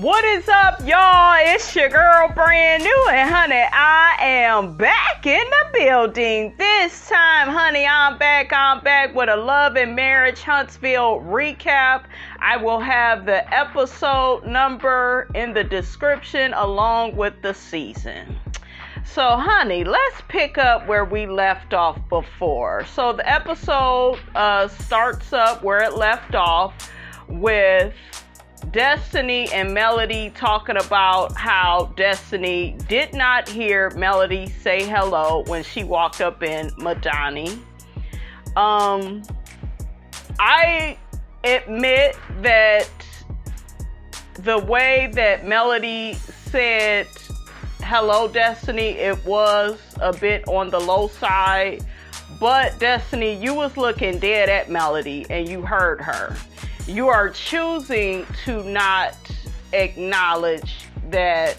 What is up, y'all? It's your girl, Brand New, and honey, I am back in the building. This time, honey, I'm back with a Love and Marriage Huntsville recap. I will have the episode number in the description along with the season. So, honey, let's pick up where we left off before. So, the episode starts up where it left off with Destiny and Melody talking about how Destiny did not hear Melody say hello when she walked up in Madani. I admit that the way that Melody said hello, Destiny, it was a bit on the low side, but Destiny, you was looking dead at Melody and you heard her. You are choosing to not acknowledge that,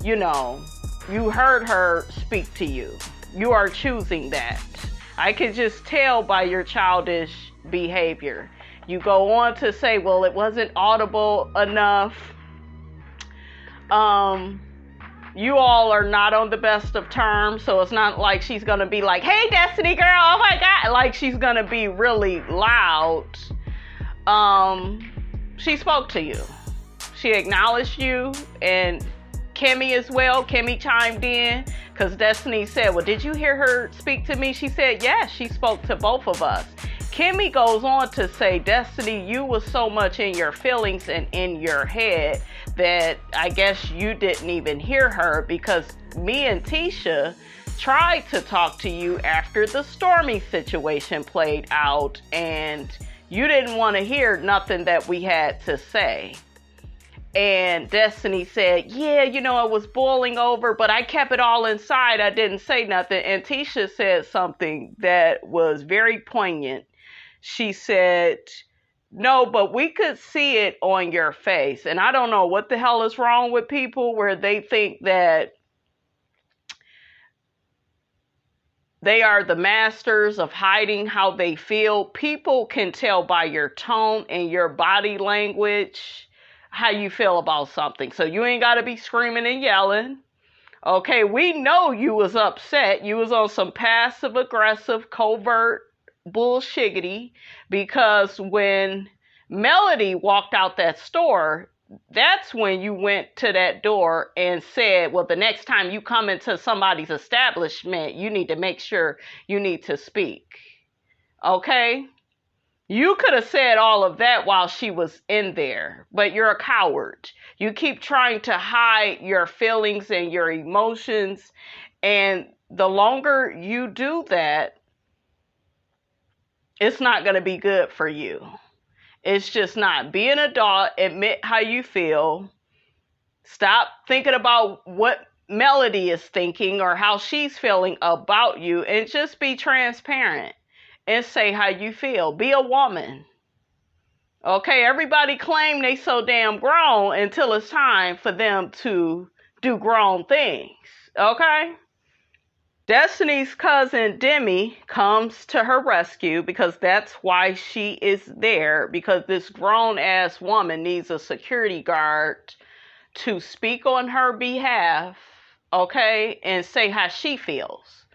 you heard her speak to you. You are choosing that. I can just tell by your childish behavior. You go on to say, well, it wasn't audible enough. You all are not on the best of terms, so it's not like she's going to be like, hey, Destiny girl, oh my God. Like she's going to be really loud. She spoke to you. She acknowledged you, and Kimmy as well. Kimmy chimed in because Destiny said, well, did you hear her speak to me? She said, yes, she spoke to both of us. Kimmy goes on to say, Destiny, you was so much in your feelings and in your head that I guess you didn't even hear her, because me and TISHA tried to talk to you after the Stormy situation played out, and you didn't want to hear nothing that we had to say. And Destiny said, yeah, it was boiling over, but I kept it all inside. I didn't say nothing. And TISHA said something that was very poignant. She said, no, but we could see it on your face. And I don't know what the hell is wrong with people where they think that they are the masters of hiding how they feel. People can tell by your tone and your body language how you feel about something. So you ain't got to be screaming and yelling. Okay, we know you was upset. You was on some passive aggressive, covert bullshiggity, because when Melody walked out that store, that's when you went to that door and said, well, the next time you come into somebody's establishment, you need to make sure you need to speak. Okay? You could have said all of that while she was in there, but you're a coward. You keep trying to hide your feelings and your emotions, and the longer you do that, it's not going to be good for you. It's just not. Be an adult, admit how you feel. Stop thinking about what Melody is thinking or how she's feeling about you, and just be transparent and say how you feel. Be a woman. Okay, everybody claim they so damn grown until it's time for them to do grown things. Okay? Destiny's cousin Demi comes to her rescue, because that's why she is there, because this grown-ass woman needs a security guard to speak on her behalf, okay, and say how she feels.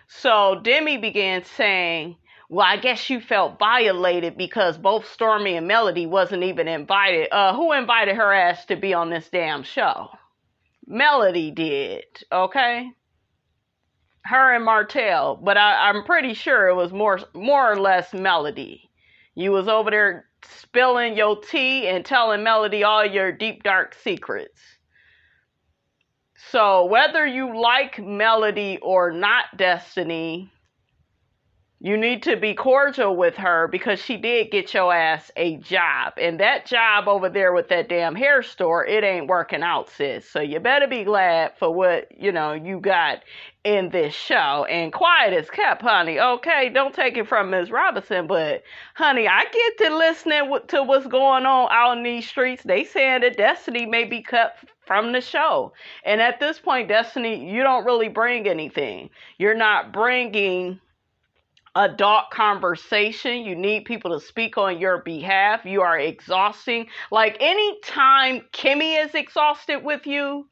So Demi began saying, well, I guess you felt violated because both Stormy and Melody wasn't even invited. Who invited her ass to be on this damn show? Melody did, okay? Her and Martell, but I'm pretty sure it was more or less Melody. You was over there spilling your tea and telling Melody all your deep, dark secrets. So whether you like Melody or not, Destiny, you need to be cordial with her, because she did get your ass a job. And that job over there with that damn hair store, it ain't working out, sis. So you better be glad for what, you got in this show. And quiet as kept, honey. Okay, don't take it from Ms. Robinson, but honey, I get to listening to what's going on out in these streets. They saying that Destiny may be cut from the show. And at this point, Destiny, you don't really bring anything. You're not bringing adult conversation. You need people to speak on your behalf. You are exhausting. Like, anytime Kimmy is exhausted with you,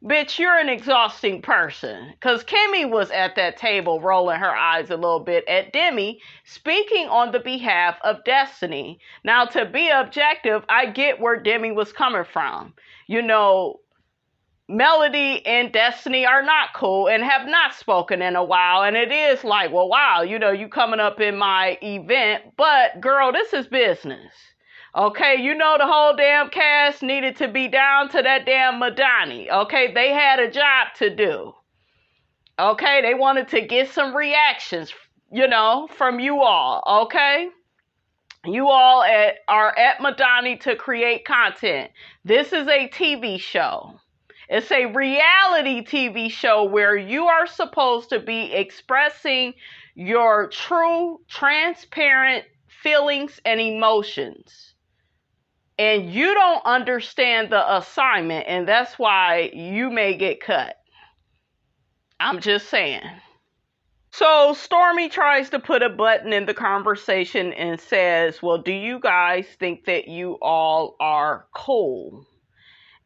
bitch, you're an exhausting person. Because Kimmy was at that table rolling her eyes a little bit at Demi, speaking on the behalf of Destiny. Now, to be objective, I get where Demi was coming from. You know, Melody and Destiny are not cool and have not spoken in a while. And it is like, well, wow, you know, you coming up in my event. But, girl, this is business. Okay, you know, the whole damn cast needed to be down to that damn Madani. Okay, they had a job to do. Okay, they wanted to get some reactions, you know, from you all. Okay, you all are at Madani to create content. This is a TV show. It's a reality TV show where you are supposed to be expressing your true, transparent feelings and emotions. And you don't understand the assignment, and that's why you may get cut. I'm just saying. So Stormy tries to put a button in the conversation and says, well, do you guys think that you all are cool?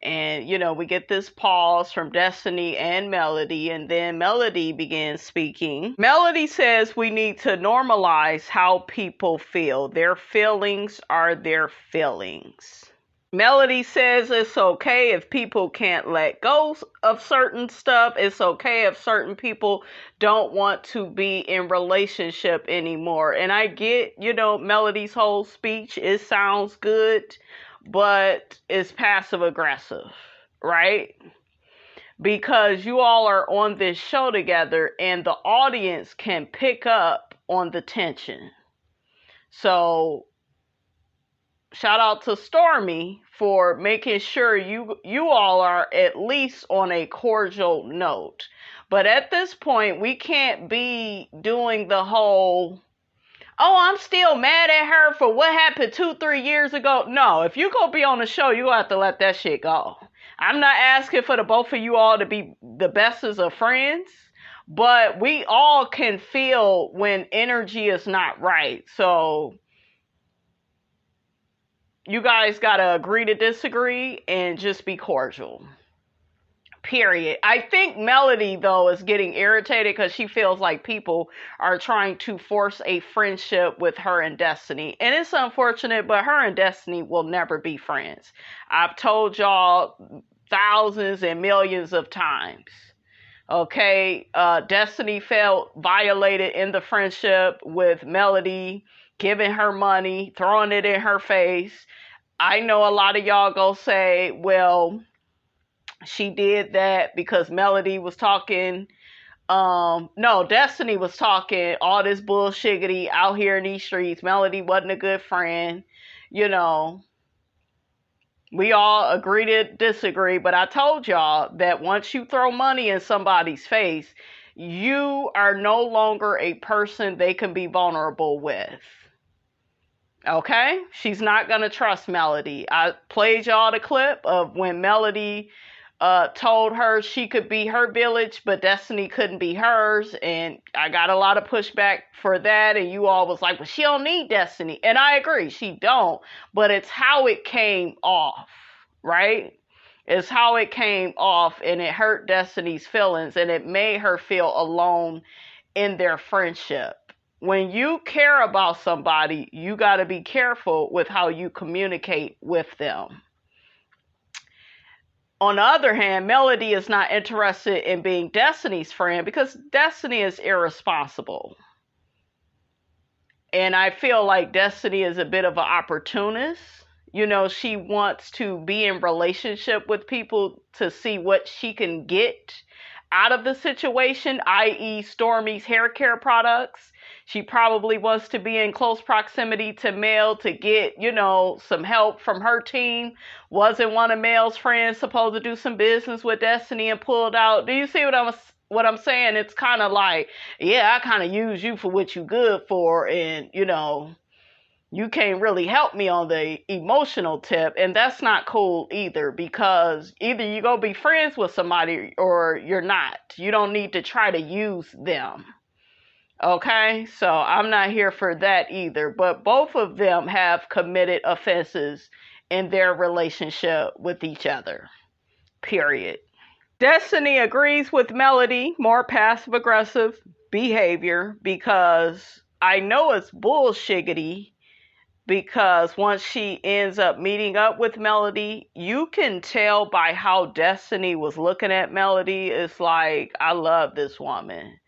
And, you know, we get this pause from Destiny and Melody, and then Melody begins speaking. Melody says we need to normalize how people feel. Their feelings are their feelings. Melody says it's okay if people can't let go of certain stuff. It's okay if certain people don't want to be in relationship anymore. And I get, you know, Melody's whole speech. It sounds good, but it's passive aggressive, right? Because you all are on this show together and the audience can pick up on the tension. So shout out to Stormy for making sure you all are at least on a cordial note. But at this point, we can't be doing the whole, oh, I'm still mad at her for what happened 2-3 years ago. No, if you go be on the show, you have to let that shit go. I'm not asking for the both of you all to be the bestest of friends, but we all can feel when energy is not right. So you guys got to agree to disagree and just be cordial. Period. I think Melody, though, is getting irritated because she feels like people are trying to force a friendship with her and Destiny. And it's unfortunate, but her and Destiny will never be friends. I've told y'all thousands and millions of times. Okay, Destiny felt violated in the friendship with Melody, giving her money, throwing it in her face. I know a lot of y'all go say, well, she did that because Melody was talking. No, Destiny was talking all this bullshiggity out here in these streets. Melody wasn't a good friend. You know, we all agree to disagree, but I told y'all that once you throw money in somebody's face, you are no longer a person they can be vulnerable with. Okay? She's not going to trust Melody. I played y'all the clip of when Melody told her she could be her village, but Destiny couldn't be hers. And I got a lot of pushback for that. And you all was like, well, she don't need Destiny. And I agree, she don't. But it's how it came off, right? It's how it came off, and it hurt Destiny's feelings, and it made her feel alone in their friendship. When you care about somebody, you got to be careful with how you communicate with them. On the other hand, Melody is not interested in being Destiny's friend because Destiny is irresponsible. And I feel like Destiny is a bit of an opportunist. You know, she wants to be in relationship with people to see what she can get out of the situation, i.e. Stormy's hair care products. She probably wants to be in close proximity to Mel to get, you know, some help from her team. Wasn't one of Mel's friends supposed to do some business with Destiny and pulled out? Do you see what I'm saying? It's kind of like, yeah, I kind of use you for what you good for, and, you know, you can't really help me on the emotional tip. And that's not cool either, because either you go be friends with somebody or you're not. You don't need to try to use them. Okay, so I'm not here for that either. But both of them have committed offenses in their relationship with each other. Period. Destiny agrees with Melody, more passive aggressive behavior, because I know it's bullshiggity. Because once she ends up meeting up with Melody, you can tell by how Destiny was looking at Melody. It's like, I love this woman.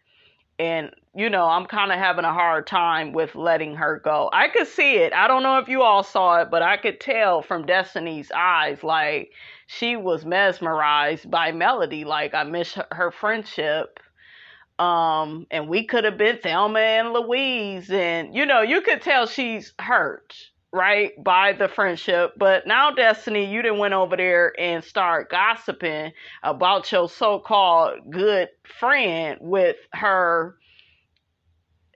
And, I'm kind of having a hard time with letting her go. I could see it. I don't know if you all saw it, but I could tell from Destiny's eyes, like, she was mesmerized by Melody. Like, I miss her friendship. And we could have been Thelma and Louise. And, you could tell she's hurt, right, by the friendship. But now, Destiny, you done went over there and start gossiping about your so-called good friend with her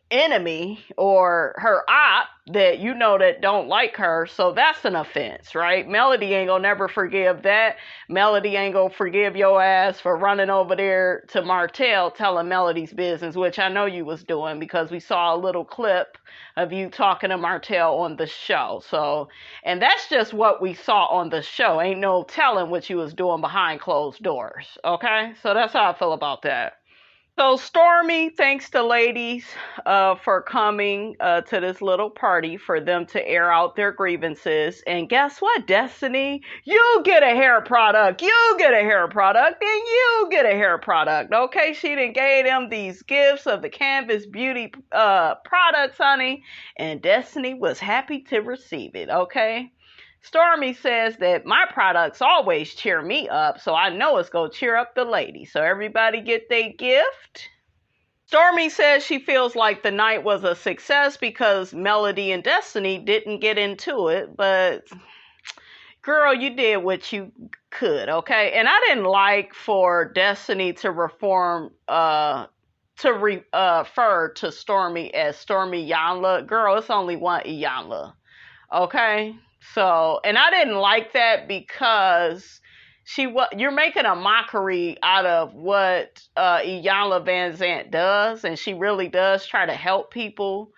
enemy or her op that that don't like her. So that's an offense, right? Melody ain't gonna never forgive that. Melody ain't gonna forgive your ass for running over there to Martell telling Melody's business, which I know you was doing because we saw a little clip of you talking to Martell on the show. So, and that's just what we saw on the show. Ain't no telling what you was doing behind closed doors. Okay, so that's how I feel about that. So Stormy thanks the ladies for coming to this little party for them to air out their grievances. And guess what, Destiny? You get a hair product. You get a hair product. And you get a hair product. Okay, she done gave them these gifts of the Canvas Beauty products, honey. And Destiny was happy to receive it, okay? Stormy says that my products always cheer me up, so I know it's going to cheer up the ladies. So everybody get their gift. Stormy says she feels like the night was a success because Melody and Destiny didn't get into it. But, girl, you did what you could, okay? And I didn't like for Destiny to refer to Stormy as Stormy Iyanla. Girl, it's only one Iyanla, okay? So, and I didn't like that because you're making a mockery out of what Iyanla Vanzant does, and she really does try to help people.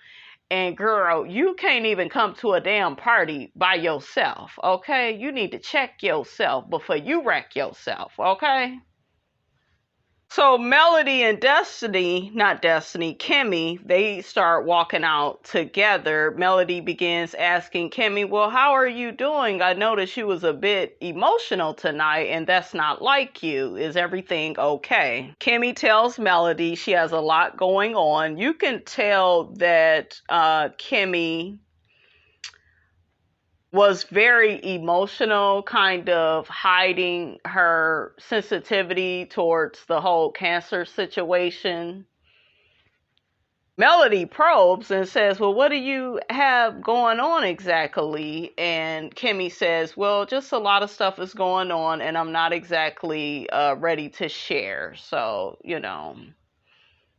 And girl, you can't even come to a damn party by yourself, okay? You need to check yourself before you wreck yourself, okay? So Melody and Kimmy, they start walking out together. Melody begins asking Kimmy, well, how are you doing? I noticed you was a bit emotional tonight, and that's not like you. Is everything okay? Kimmy tells Melody she has a lot going on. You can tell that Kimmy was very emotional, kind of hiding her sensitivity towards the whole cancer situation. Melody probes and says, well, what do you have going on exactly? And Kimmy says, well, just a lot of stuff is going on and I'm not exactly ready to share. So,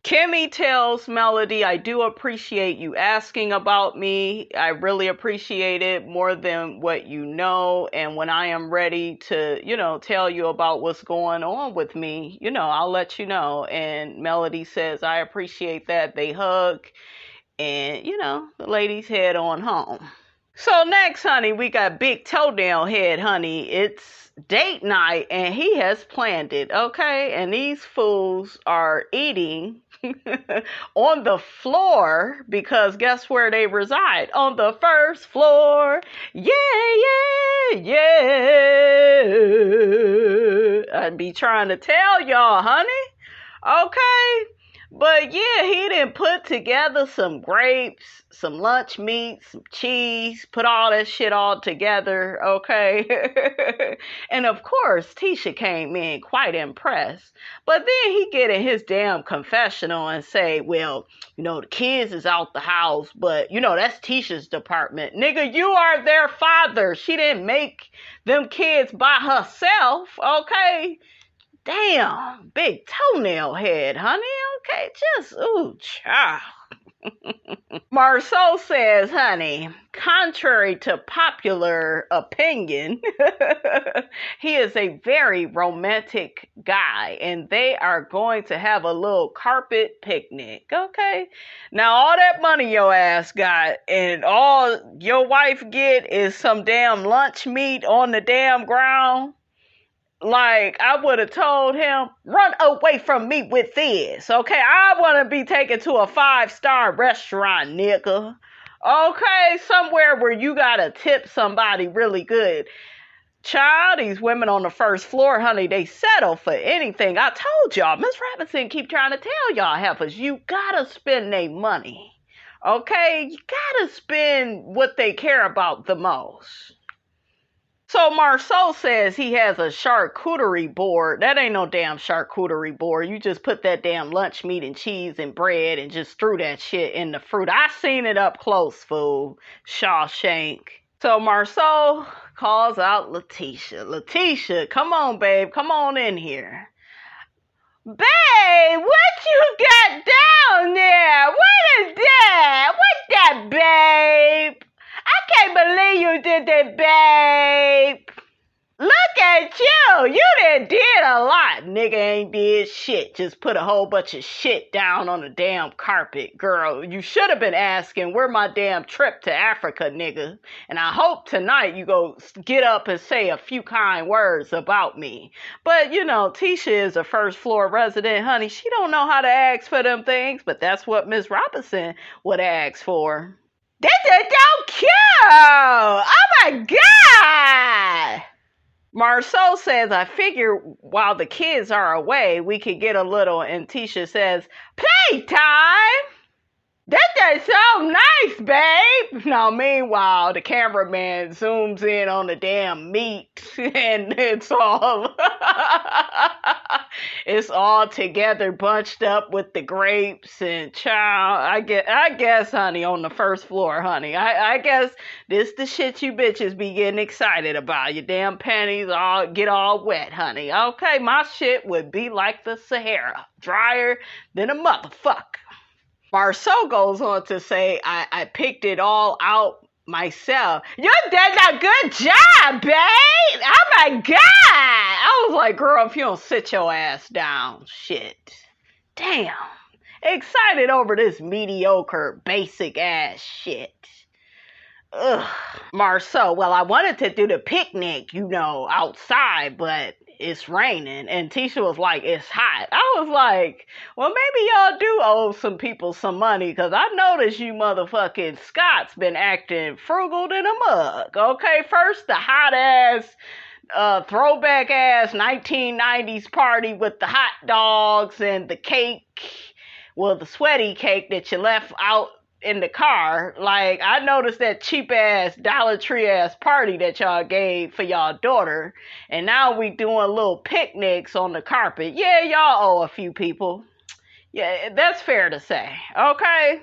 Kimmy tells Melody, I do appreciate you asking about me. I really appreciate it more than what you know. And when I am ready to, tell you about what's going on with me, I'll let you know. And Melody says, I appreciate that. They hug and, the ladies head on home. So next, honey, we got Big Toenail Head, honey. It's date night and he has planned it, okay? And these fools are eating on the floor because guess where they reside? On the first floor. Yeah. I'd be trying to tell y'all, honey. Okay. But yeah, he done put together some grapes, some lunch meat, some cheese, put all that shit all together, okay? And of course, TISHA came in quite impressed. But then he get in his damn confessional and say, well, the kids is out the house, but, that's TISHA's department. Nigga, you are their father. She didn't make them kids by herself, okay? Damn, big toenail head, honey. Okay, ooh, child. MARSAU says, honey, contrary to popular opinion, he is a very romantic guy, and they are going to have a little carpet picnic, okay? Now, all that money your ass got, and all your wife get is some damn lunch meat on the damn ground. Like, I would have told him, run away from me with this, okay? I want to be taken to a 5-star restaurant, nigga. Okay, somewhere where you got to tip somebody really good. Child, these women on the first floor, honey, they settle for anything. I told y'all, Miss Robinson keep trying to tell y'all heifers, you got to spend their money, okay? You got to spend what they care about the most. So MARSAU says he has a charcuterie board. That ain't no damn charcuterie board. You just put that damn lunch meat and cheese and bread and just threw that shit in the fruit. I seen it up close, fool. Shawshank. So MARSAU calls out Letitia. Letitia, come on, babe. Come on in here. Babe, what you got down there? What is that? What's that, babe? I can't believe you did that, babe. Look at you. You done did a lot. Nigga ain't did shit. Just put a whole bunch of shit down on the damn carpet. Girl, you should have been asking where my damn trip to Africa, nigga. And I hope tonight you go get up and say a few kind words about me. But, you know, Tisha is a first floor resident, honey. She don't know how to ask for them things, but that's what Miss Robinson would ask for. This is so cute! Oh my God! MARSAU says, I figure while the kids are away, we could get a little, and Tisha says, playtime! This is so nice, babe! Now, meanwhile, the cameraman zooms in on the damn meat, and it's all it's all together, bunched up with the grapes and child. I guess, honey, on the first floor, honey. I guess this the shit you bitches be getting excited about. Your damn panties all get all wet, honey. Okay, my shit would be like the Sahara, drier than a motherfucker. MARSAU goes on to say, I picked it all out myself. You did a good job, babe! Oh my God! I was like, girl, if you don't sit your ass down, shit. Damn. Excited over this mediocre, basic ass shit. Ugh. MARSAU, well, I wanted to do the picnic, you know, outside, but it's raining. And Tisha was like, it's hot. I was like, well, maybe y'all do owe some people some money, because I noticed you motherfucking Scots been acting frugal than a mug. Okay, first the hot ass, throwback ass 1990s party with the hot dogs and the cake. Well, the sweaty cake that you left out in the car. Like, I noticed that cheap ass Dollar Tree ass party that y'all gave for y'all daughter, and now we doing little picnics on the carpet. Yeah, y'all owe a few people. Yeah, that's fair to say. Okay.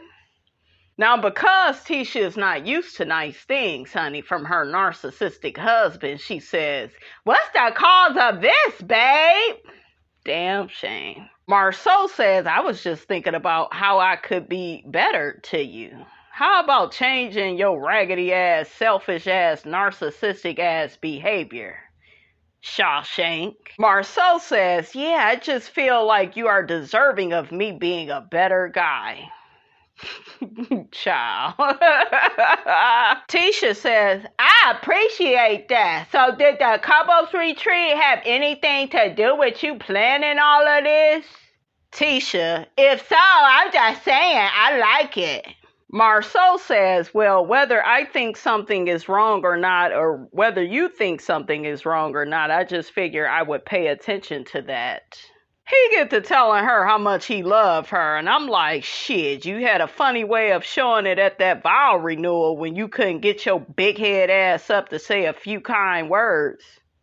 Now, because Tisha is not used to nice things, honey, from her narcissistic husband, she says, what's the cause of this, babe? Damn shame. MARSAU says, I was just thinking about how I could be better to you. How about changing your raggedy ass, selfish ass, narcissistic ass behavior? Shawshank. MARSAU says, yeah, I just feel like you are deserving of me being a better guy. Child. Tisha says, I appreciate that. So did the couples retreat have anything to do with you planning all of this? Tisha, if so, I'm just saying I like it. MARSAU says, well, whether I think something is wrong or not, or whether you think something is wrong or not, I just figure I would pay attention to that. He get to telling her how much he loved her, and I'm like, shit, you had a funny way of showing it at that vow renewal when you couldn't get your big head ass up to say a few kind words.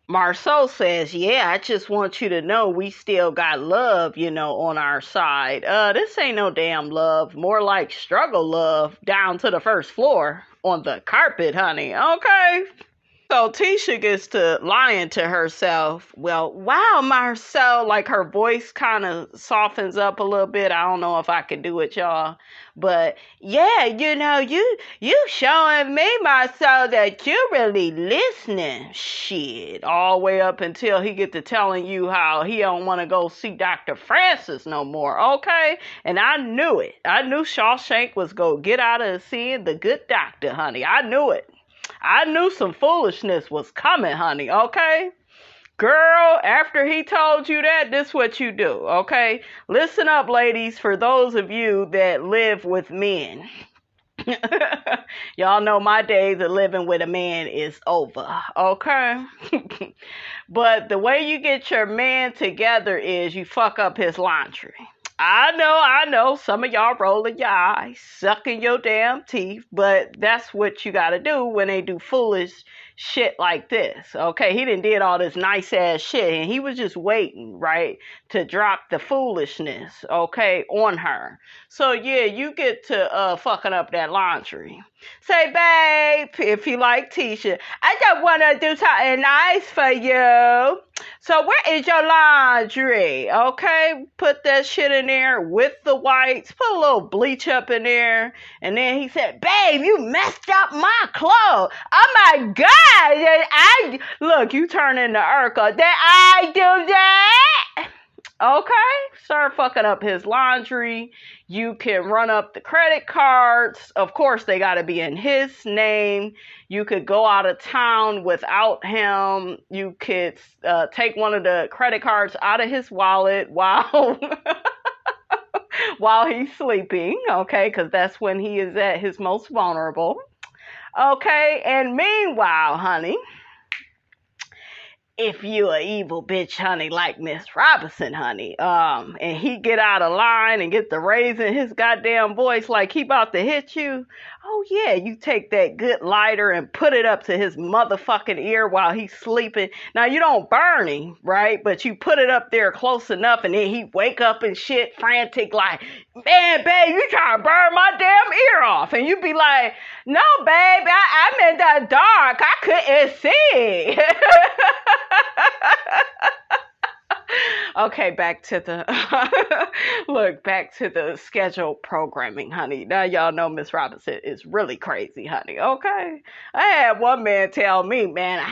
MARSAU says, yeah, I just want you to know we still got love, you know, on our side. This ain't no damn love, more like struggle love down to the first floor on the carpet, honey, okay? So Tisha gets to lying to herself. Well, wow, Marcel, like her voice kind of softens up a little bit. I don't know if I can do it, y'all. But yeah, you showing me, Marcel, that you really listening. Shit. All the way up until he get to telling you how he don't want to go see Dr. Francis no more. Okay? And I knew it. I knew Shawshank was going to get out of seeing the good doctor, honey. I knew it. I knew some foolishness was coming, honey, okay? Girl, after he told you that, this what you do, okay? Listen up, ladies, for those of you that live with men. Y'all know my days of living with a man is over, okay? But the way you get your man together is you fuck up his laundry. I know, some of y'all rolling your eyes, sucking your damn teeth, but that's what you gotta do when they do foolish shit like this, okay? He done did all this nice ass shit, and he was just waiting, right, to drop the foolishness, okay, on her. So yeah, you get to fucking up that laundry. Say, babe, if you like Tisha, I just want to do something nice for you. So where is your laundry? Okay, put that shit in there with the whites. Put a little bleach up in there. And then he said, babe, you messed up my clothes. Oh my God. Look, you turn into Urkel. Did I do that? Okay, start fucking up his laundry. You can run up the credit cards. Of course, they got to be in his name. You could go out of town without him. You could take one of the credit cards out of his wallet while while he's sleeping, okay, because that's when he is at his most vulnerable. Okay, and meanwhile, honey, if you a evil bitch, honey, like Miss Robinson, honey, and he get out of line and get the raise in his goddamn voice like he about to hit you, oh yeah, you take that good lighter and put it up to his motherfucking ear while he's sleeping. Now, you don't burn him, right? But you put it up there close enough, and then he wake up and shit frantic like, man, babe, you trying to burn my damn ear off. And you be like, no, babe, I'm in the dark. I couldn't see. Okay, back to the back to the scheduled programming, honey. Now y'all know Miss Robinson is really crazy, honey. Okay, I had one man tell me, man,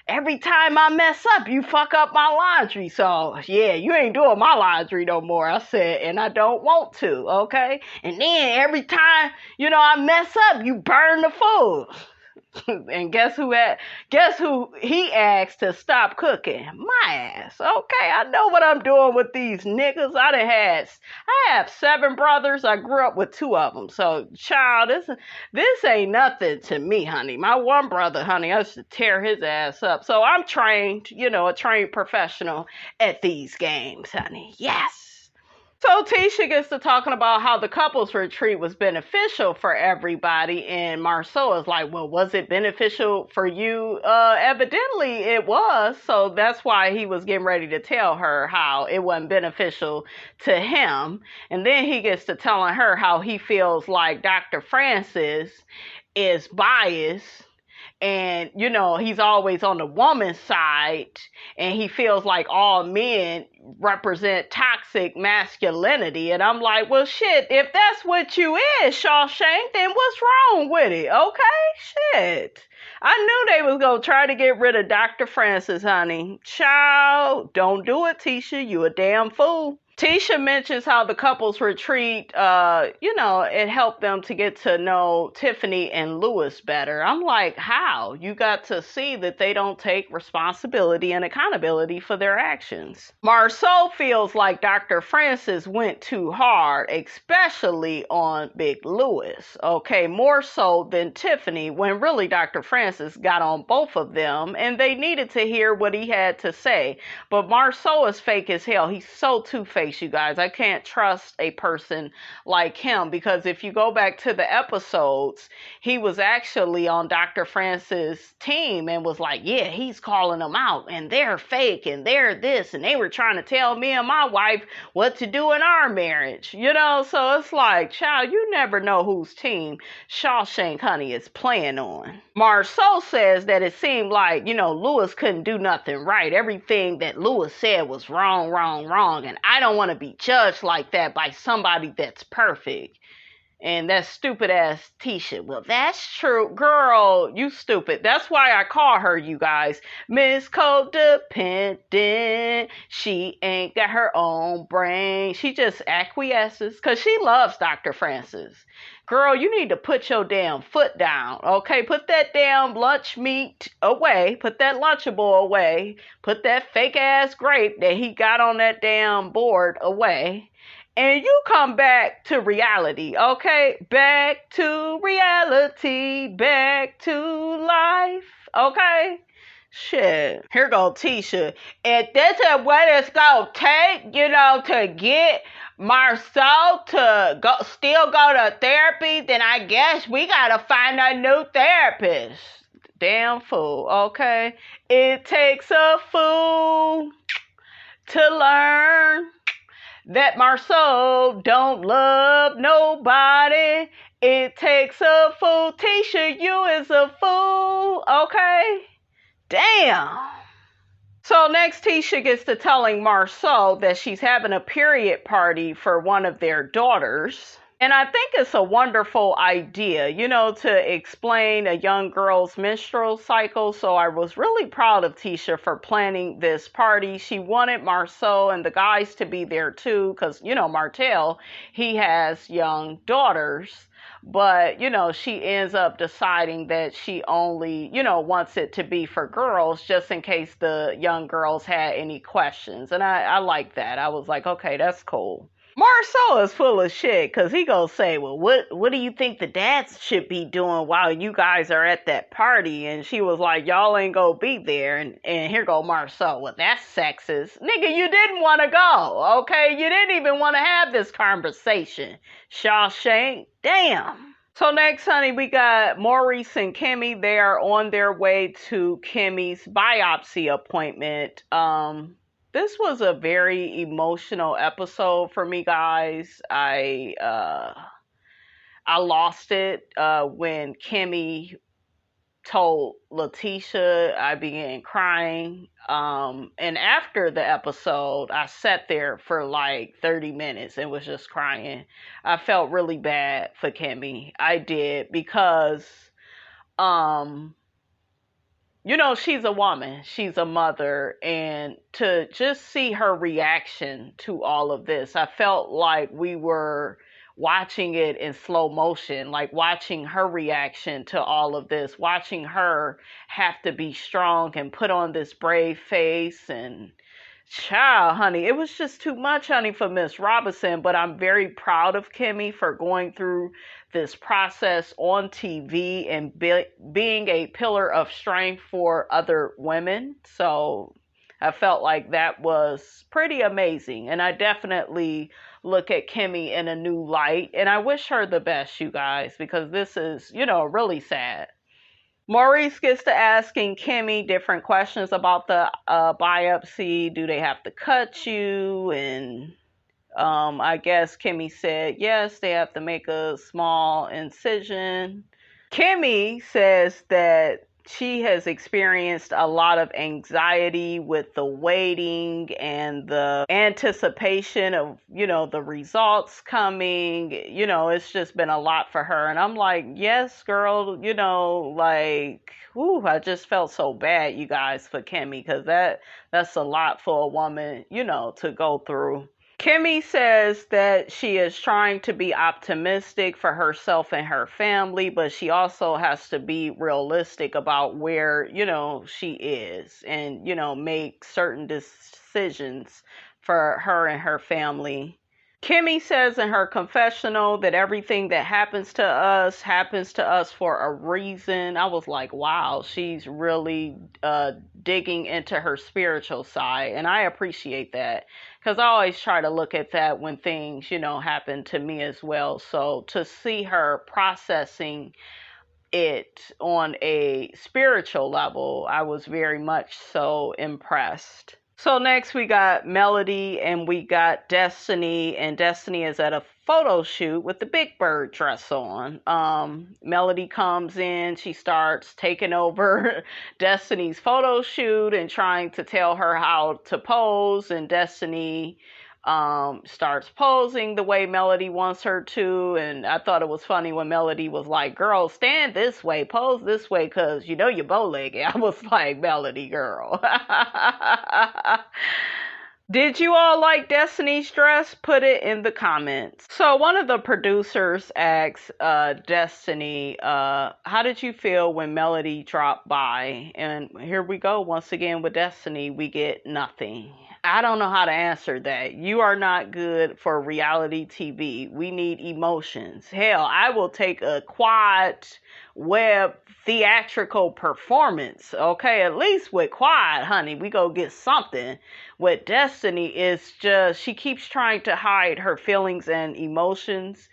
every time I mess up, you fuck up my laundry. So yeah, you ain't doing my laundry no more. I said, and I don't want to. Okay, and then every time I mess up, you burn the food. And guess who he asked to stop cooking? My ass. Okay, I know what I'm doing with these niggas. I have 7 brothers. I grew up with 2 of them. So, child, this ain't nothing to me, honey. My one brother, honey, I used to tear his ass up. So I'm trained, a trained professional at these games, honey. Yes. So Tisha gets to talking about how the couples retreat was beneficial for everybody, and MARSAU is like, well, was it beneficial for you? Evidently it was, so that's why he was getting ready to tell her how it wasn't beneficial to him. And then he gets to telling her how he feels like Dr. Francis is biased. And, he's always on the woman's side, and he feels like all men represent toxic masculinity. And I'm like, well, shit, if that's what you is, Shawshank, then what's wrong with it? Okay, shit. I knew they was going to try to get rid of Dr. Francis, honey. Child, don't do it, Tisha. You a damn fool. Tisha mentions how the couples retreat, it helped them to get to know Tiffany and Louis better. I'm like, how? You got to see that they don't take responsibility and accountability for their actions. MARSAU feels like Dr. Francis went too hard, especially on Big Louis, okay, more so than Tiffany, when really Dr. Francis got on both of them, and they needed to hear what he had to say. But MARSAU is fake as hell. He's so two-faced. face, you guys. I can't trust a person like him, because if you go back to the episodes, he was actually on Dr. Francis' team and was like, yeah, he's calling them out and they're fake and they're this, and they were trying to tell me and my wife what to do in our marriage, so it's like, child, you never know whose team Shawshank Honey is playing on. MARSAU says that it seemed like, Lewis couldn't do nothing right. Everything that Lewis said was wrong, wrong, wrong, and I don't want to be judged like that by somebody that's perfect. And that stupid ass TISHA. Well, that's true. Girl, you stupid. That's why I call her, you guys, Miss Codependent. She ain't got her own brain. She just acquiesces because she loves Dr. Francis. Girl, you need to put your damn foot down, okay? Put that damn lunch meat away. Put that Lunchable away. Put that fake ass grape that he got on that damn board away. And you come back to reality, okay? Back to reality, back to life, okay? Shit. Here go TISHA. If this is what it's gonna take, to get MARSAU to still go to therapy, then I guess we gotta find a new therapist. Damn fool, okay? It takes a fool to learn that MARSAU don't love nobody. It takes a fool. TISHA, you is a fool, okay? Damn. So next, TISHA gets to telling MARSAU that she's having a period party for one of their daughters. And I think it's a wonderful idea, to explain a young girl's menstrual cycle. So I was really proud of TISHA for planning this party. She wanted MARSAU and the guys to be there too, because, Martell, he has young daughters. But, she ends up deciding that she only, wants it to be for girls, just in case the young girls had any questions. And I like that. I was like, okay, that's cool. MARSAU is full of shit, because he gonna say, well, what do you think the dads should be doing while you guys are at that party? And she was like, y'all ain't gonna be there. And here go MARSAU. Well, that's sexist. Nigga, you didn't want to go, okay? You didn't even want to have this conversation. Shawshank, damn. So next, honey, we got Maurice and Kimmy. They are on their way to Kimmy's biopsy appointment. This was a very emotional episode for me, guys. I lost it when Kimmy told Letitia. I began crying. And after the episode, I sat there for like 30 minutes and was just crying. I felt really bad for Kimmy. I did, because she's a woman, she's a mother, and to just see her reaction to all of this, I felt like we were watching it in slow motion, like watching her reaction to all of this, watching her have to be strong and put on this brave face. And child, honey, it was just too much, honey, for Miss Robinson. But I'm very proud of Kimmy for going through this process on TV and being a pillar of strength for other women. So I felt like that was pretty amazing. And I definitely look at Kimmy in a new light. And I wish her the best, you guys, because this is, really sad. Maurice gets to asking Kimmy different questions about the biopsy. Do they have to cut you? And I guess Kimmy said, yes, they have to make a small incision. Kimmy says that she has experienced a lot of anxiety with the waiting and the anticipation of, the results coming. It's just been a lot for her. And I'm like, yes, girl, I just felt so bad, you guys, for Kimmy, because that's a lot for a woman, to go through. Kimmy says that she is trying to be optimistic for herself and her family, but she also has to be realistic about where, she is, and, make certain decisions for her and her family. Kimmy says in her confessional that everything that happens to us for a reason. I was like, wow, she's really digging into her spiritual side. And I appreciate that because I always try to look at that when things, happen to me as well. So to see her processing it on a spiritual level, I was very much so impressed. So next we got Melody and we got Destiny, and Destiny is at a photo shoot with the Big Bird dress on. Melody comes in, she starts taking over Destiny's photo shoot and trying to tell her how to pose, and Destiny starts posing the way Melody wants her to. And I thought it was funny when Melody was like, girl, stand this way, pose this way, because you're bow-legged. I was like, Melody, girl. Did you all like Destiny's dress? Put it in the comments. So one of the producers asked Destiny, how did you feel when Melody dropped by? And here we go once again with Destiny. We get nothing. I don't know how to answer that. You are not good for reality TV. We need emotions. Hell, I will take a quad web theatrical performance. Okay, at least with quad, honey, we go get something. With Destiny, it's just, she keeps trying to hide her feelings and emotions.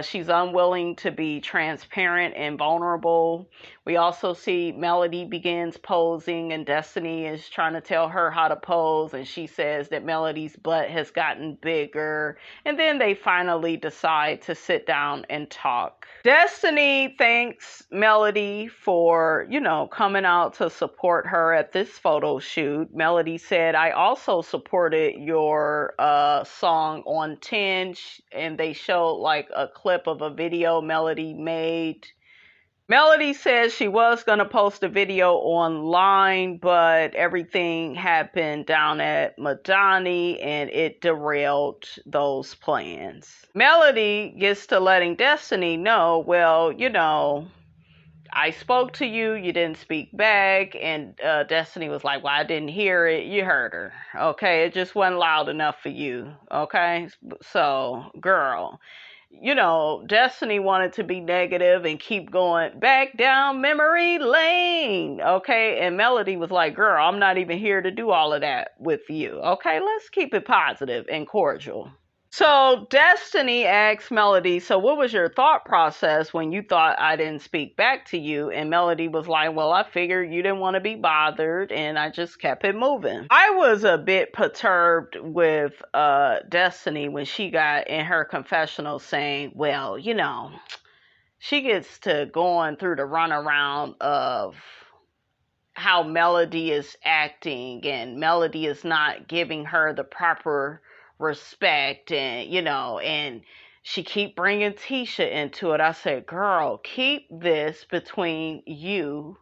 She's unwilling to be transparent and vulnerable. We also see Melody begins posing and Destiny is trying to tell her how to pose, and she says that Melody's butt has gotten bigger, and then they finally decide to sit down and talk. Destiny thanks Melody for, coming out to support her at this photo shoot. Melody said, I also supported your song on Tinge, and they showed like a clip of a video Melody made. Melody says she was going to post a video online, but everything happened down at Madani and it derailed those plans. Melody gets to letting Destiny know, well, I spoke to you, you didn't speak back, and Destiny was like, well, I didn't hear it, you heard her, okay? It just wasn't loud enough for you, okay? So, girl, Destiny wanted to be negative and keep going back down memory lane, okay? And Melody was like, girl, I'm not even here to do all of that with you, okay? Let's keep it positive and cordial. So Destiny asked Melody, so what was your thought process when you thought I didn't speak back to you? And Melody was like, well, I figured you didn't want to be bothered, and I just kept it moving. I was a bit perturbed with Destiny when she got in her confessional saying, well, she gets to going through the runaround of how Melody is acting, and Melody is not giving her the proper respect, and and she keep bringing TISHA into it. I said, girl, keep this between you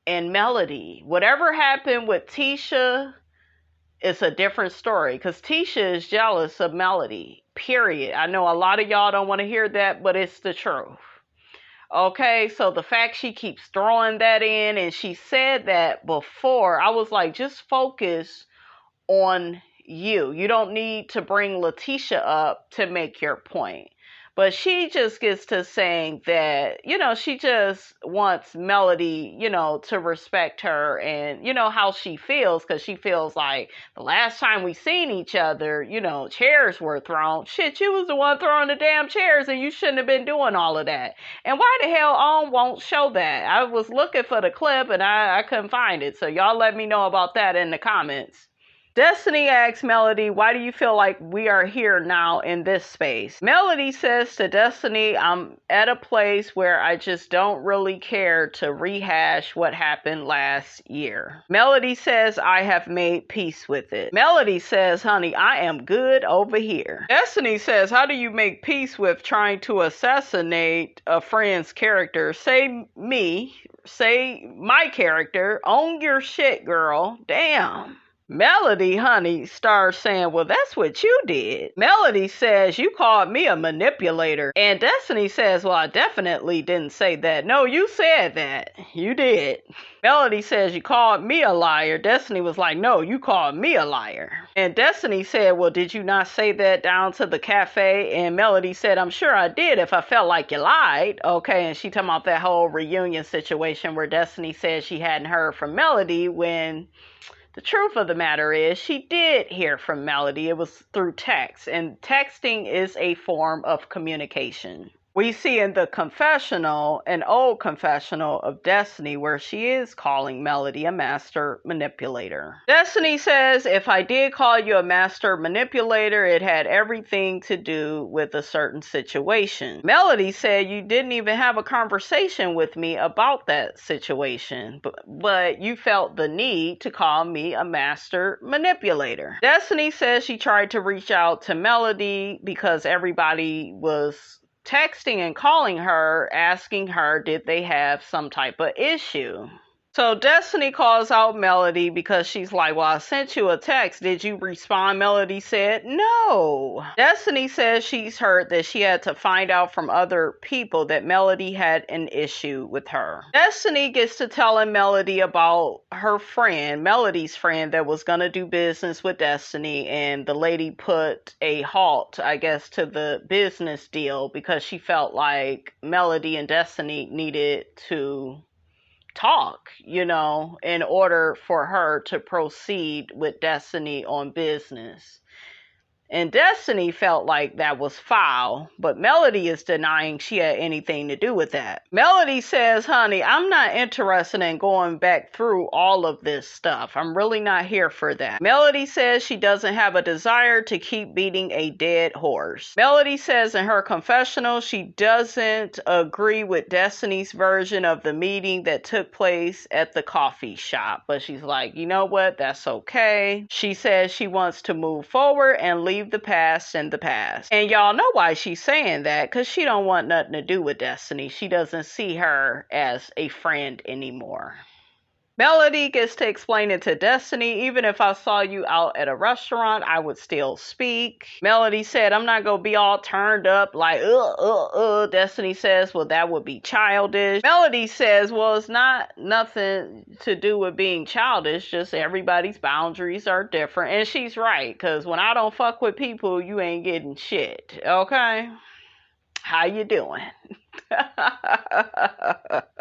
and Melody. Whatever happened with TISHA, it's a different story, because TISHA is jealous of Melody, period. I know a lot of y'all don't want to hear that, but it's the truth. Okay, so the fact she keeps throwing that in, and she said that before, I was like, just focus on you. You don't need to bring Letitia up to make your point. But she just gets to saying that, she just wants Melody, to respect her and, how she feels, because she feels like the last time we seen each other, chairs were thrown. Shit, you was the one throwing the damn chairs and you shouldn't have been doing all of that. And why the hell OWN won't show that? I was looking for the clip and I couldn't find it. So y'all let me know about that in the comments. Destiny asks Melody, why do you feel like we are here now in this space? Melody says to Destiny, I'm at a place where I just don't really care to rehash what happened last year. Melody says, I have made peace with it. Melody says, honey, I am good over here. Destiny says, how do you make peace with trying to assassinate a friend's character? Say me, say my character, own your shit, girl. Damn. Melody, honey, starts saying, well, that's what you did. Melody says, you called me a manipulator. And Destiny says, well, I definitely didn't say that. No, you said that. You did. Melody says, you called me a liar. Destiny was like, no, you called me a liar. And Destiny said, well, did you not say that down to the cafe? And Melody said, I'm sure I did if I felt like you lied. Okay, and she talking about that whole reunion situation where Destiny said she hadn't heard from Melody when the truth of the matter is she did hear from Melody. It was through text, and texting is a form of communication. We see in the confessional, an old confessional of Destiny, where she is calling Melody a master manipulator. Destiny says, if I did call you a master manipulator, it had everything to do with a certain situation. Melody said you didn't even have a conversation with me about that situation, but you felt the need to call me a master manipulator. Destiny says she tried to reach out to Melody because everybody was texting and calling her, asking her, did they have some type of issue? So Destiny calls out Melody because she's like, well, I sent you a text. Did you respond? Melody said, no. Destiny says she's heard that she had to find out from other people that Melody had an issue with her. Destiny gets to telling Melody about her friend, Melody's friend, that was going to do business with Destiny. And the lady put a halt, I guess, to the business deal because she felt like Melody and Destiny needed to talk, in order for her to proceed with Destiny on business. And Destiny felt like that was foul, but Melody is denying she had anything to do with that. Melody says, honey, I'm not interested in going back through all of this stuff. I'm really not here for that. Melody says she doesn't have a desire to keep beating a dead horse. Melody says in her confessional she doesn't agree with Destiny's version of the meeting that took place at the coffee shop, but she's like, you know what? That's okay. She says she wants to move forward and leave the past in the past. And y'all know why she's saying that, because she don't want nothing to do with Destiny. She doesn't see her as a friend anymore. Melody gets to explain it to Destiny. Even if I saw you out at a restaurant, I would still speak. Melody said, I'm not going to be all turned up like, Destiny says, well, that would be childish. Melody says, well, it's not nothing to do with being childish. Just everybody's boundaries are different. And she's right, because when I don't fuck with people, you ain't getting shit. Okay? How you doing?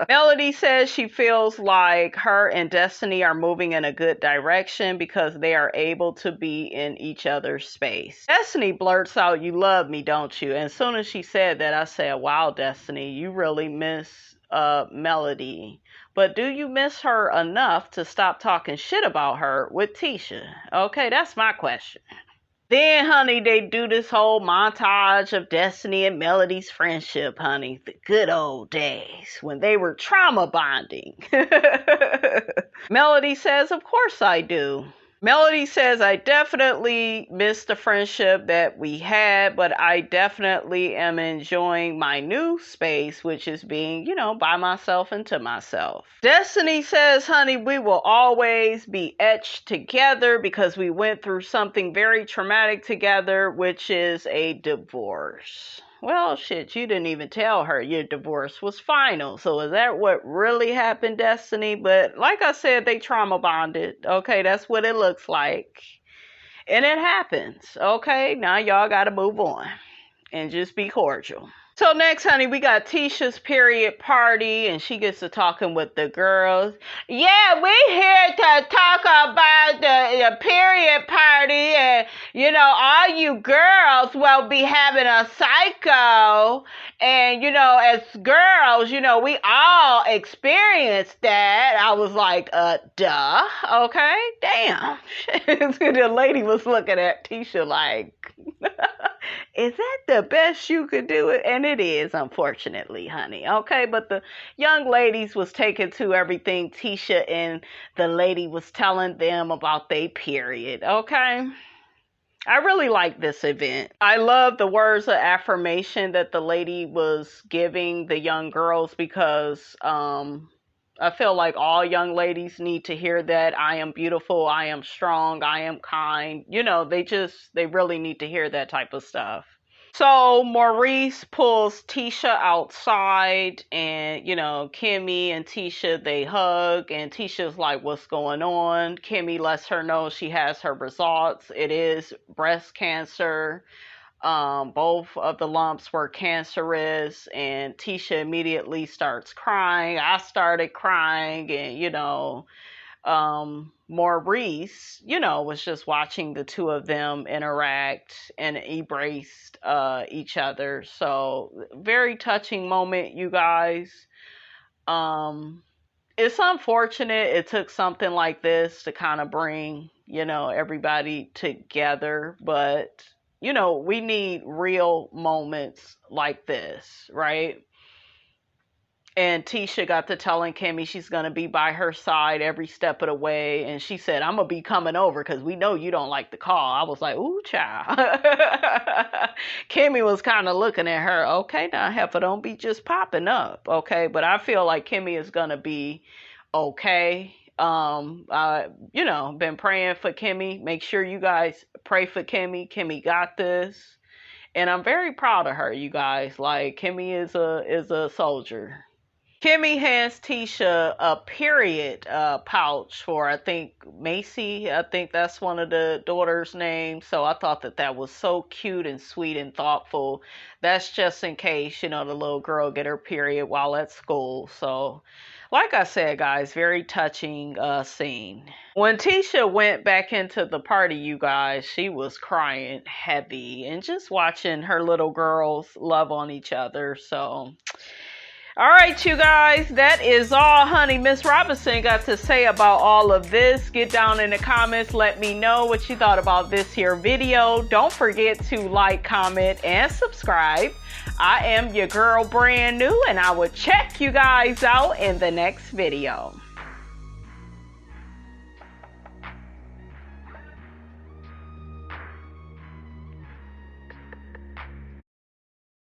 Melody says she feels like her and Destiny are moving in a good direction because they are able to be in each other's space. Destiny blurts out, you love me, don't you? And as soon as she said that, I said, wow, Destiny, you really miss Melody. But do you miss her enough to stop talking shit about her with TISHA? Okay, that's my question. Then, honey, they do this whole montage of Destiny and Melody's friendship, honey. The good old days when they were trauma bonding. Melody says, of course I do. Melody says, I definitely miss the friendship that we had, but I definitely am enjoying my new space, which is being, by myself and to myself. Destiny says, honey, we will always be etched together because we went through something very traumatic together, which is a divorce. Well, shit, you didn't even tell her your divorce was final. So is that what really happened, Destiny? But like I said, they trauma bonded. Okay, that's what it looks like. And it happens. Okay, now y'all got to move on and just be cordial. So next, honey, we got Tisha's period party, and she gets to talking with the girls. Yeah, we here to talk about the period party, and, all you girls will be having a psycho, and, as girls, we all experience that. I was like, duh, okay, damn. The lady was looking at Tisha like... Is that the best you could do it? And it is, unfortunately, honey. Okay, but the young ladies was taking to everything Tisha and the lady was telling them about their period. Okay, I really like this event. I love the words of affirmation that the lady was giving the young girls because I feel like all young ladies need to hear that. I am beautiful, I am strong, I am kind. You know, they really need to hear that type of stuff. So Maurice pulls Tisha outside, and you know, Kimmy and Tisha, they hug, and Tisha's like, what's going on? Kimmy lets her know she has her results. It is breast cancer. Both of the lumps were cancerous, and Tisha immediately starts crying. I started crying, and you know, Maurice, you know, was just watching the two of them interact and embraced each other. So very touching moment, you guys. It's unfortunate it took something like this to kind of bring, you know, everybody together, but you know, we need real moments like this, right? And Tisha got to telling Kimmy she's going to be by her side every step of the way. And she said, I'm going to be coming over because we know you don't like the call. I was like, ooh, child. Kimmy was kind of looking at her. Okay, now, heifer, don't be just popping up. Okay, but I feel like Kimmy is going to be okay. You know, been praying for Kimmy. Make sure you guys pray for Kimmy. Kimmy got this. And I'm very proud of her, you guys. Like, Kimmy is a soldier. Kimmy hands Tisha a period pouch for, I think, Macy. I think that's one of the daughters' names. So I thought that was so cute and sweet and thoughtful. That's just in case, you know, the little girl get her period while at school. So, like I said, guys, very touching scene. When Tisha went back into the party, you guys, she was crying heavy and just watching her little girls love on each other. So... all right, you guys, that is all Honey Miss Robinson got to say about all of this. Get down in the comments. Let me know what you thought about this here video. Don't forget to like, comment, and subscribe. I am your girl, Brand New, and I will check you guys out in the next video.